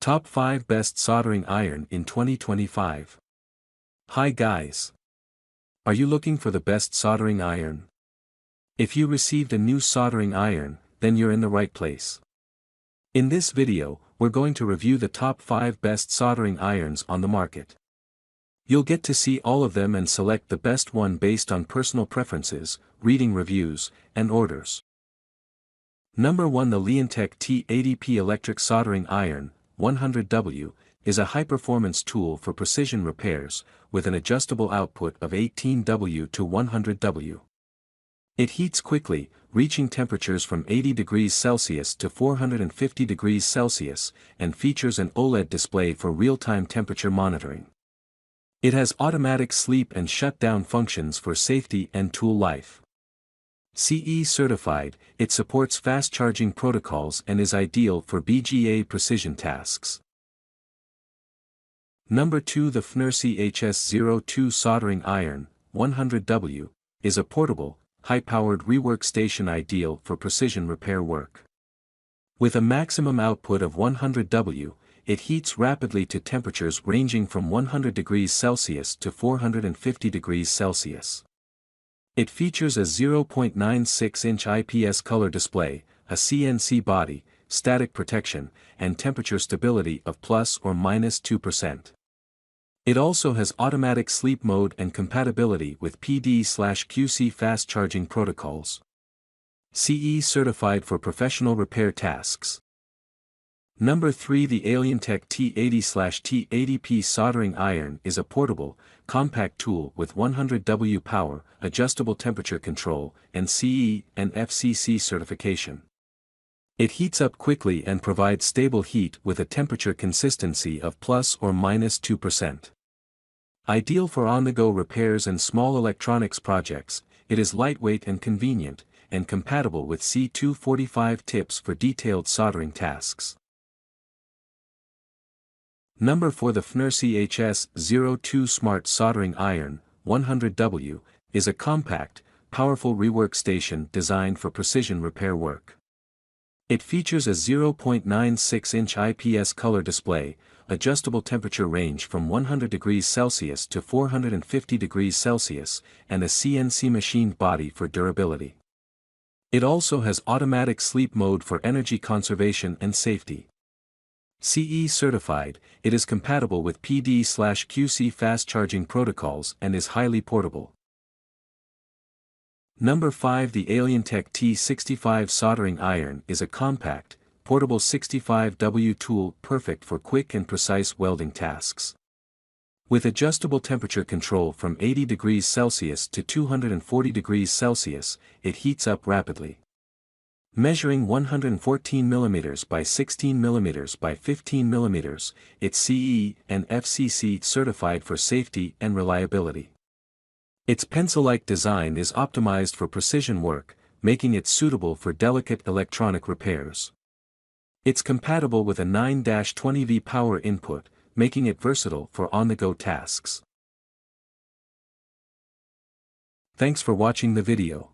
Top 5 Best Soldering Iron in 2025. Hi guys! Are you looking for the best soldering iron? If you received a new soldering iron, then you're in the right place. In this video, we're going to review the top 5 best soldering irons on the market. You'll get to see all of them and select the best one based on personal preferences, reading reviews, and orders. Number 1. The ALIENTEK T80P Electric Soldering Iron 100W is a high-performance tool for precision repairs, with an adjustable output of 18W to 100W. It heats quickly, reaching temperatures from 80 degrees Celsius to 450 degrees Celsius, and features an OLED display for real-time temperature monitoring. It has automatic sleep and shutdown functions for safety and tool life. CE certified, it supports fast charging protocols and is ideal for BGA precision tasks. Number 2. The FNIRSI HS02 Soldering Iron 100W is a portable, high-powered rework station ideal for precision repair work. With a maximum output of 100W, it heats rapidly to temperatures ranging from 100 degrees Celsius to 450 degrees Celsius. It features a 0.96-inch IPS color display, a CNC body, static protection, and temperature stability of plus or minus 2%. It also has automatic sleep mode and compatibility with PD/QC fast charging protocols. CE certified for professional repair tasks. Number 3. The ALIENTEK T80/T80P Soldering Iron is a portable, compact tool with 100W power, adjustable temperature control, and CE and FCC certification. It heats up quickly and provides stable heat with a temperature consistency of plus or minus 2%. Ideal for on-the-go repairs and small electronics projects, it is lightweight and convenient, and compatible with C245 tips for detailed soldering tasks. Number 4. The FNIRSI HS02 Smart Soldering Iron 100W is a compact, powerful rework station designed for precision repair work. It features a 0.96-inch IPS color display, adjustable temperature range from 100 degrees Celsius to 450 degrees Celsius, and a CNC machined body for durability. It also has automatic sleep mode for energy conservation and safety. CE certified, it is compatible with PD/QC fast charging protocols and is highly portable. Number 5. The ALIENTEK T65 Soldering Iron is a compact, portable 65W tool perfect for quick and precise welding tasks. With adjustable temperature control from 80 degrees Celsius to 240 degrees Celsius, it heats up rapidly. Measuring 114 mm by 16 mm by 15 mm, it's CE and FCC certified for safety and reliability. Its pencil-like design is optimized for precision work, making it suitable for delicate electronic repairs. It's compatible with a 9-20V power input, making it versatile for on-the-go tasks. Thanks for watching the video.